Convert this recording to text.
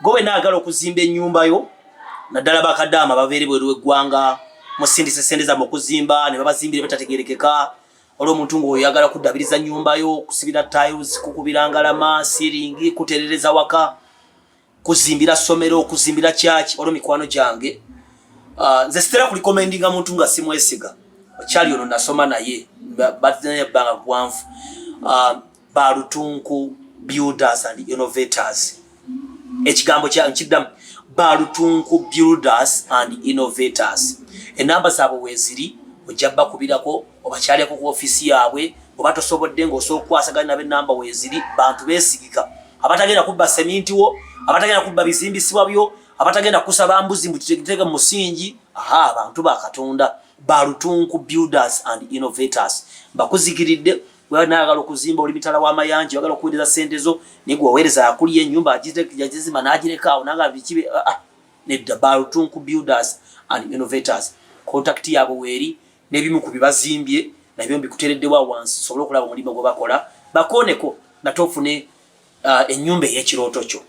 gowe naagala okuzimba ennyumba yo naddala Bakadaama babeere bweru eggwanga musindise sente za okuzimba ne babazimbire batategerekeka olwo omuntu ng'oyo yagala kuddabiriza nnyumba yo kusibira tiles kukubira ngalama siringi kuterereza waka kuzimbira somero kuzimbira church olwo mikwano gyange nze sitera kulikomendinga muntu nga simwesiga okyali ono nasoma naye banga gwanvu Balutunku Builders and Innovators ekigambo kiddamu Balutunku Builders and Innovators enamba zaabwe weeziri ojja bakubirako obakyaleko ku ofisi yaabwe oba tosobodde ng'osobola okukwasaganya nabo enamba weeziri bantu beesigika abatagenda kubba seminti wo abatagenda kubba bizimbisibwa byo abatagenda kusaba mbuzi mbukitegeka mu musingi abantu ba Katonda Balutunku Builders and Innovators bakuzigiridde naagala okuzimba oli mitala w'amayanja oyagala okuweereza sente zo nigwe waweereza akuli ennyumba agizima n'agireka awo nanga bikibe nedda Balutunku Builders and Innovators contact yaabwe weeri n'ebimu ku bibazimbye nabyo mbikuteereddewa wansi sobola okulaba omulimu gwe bakola bakooneko nate ofune ennyumba ey'ekirooto kyo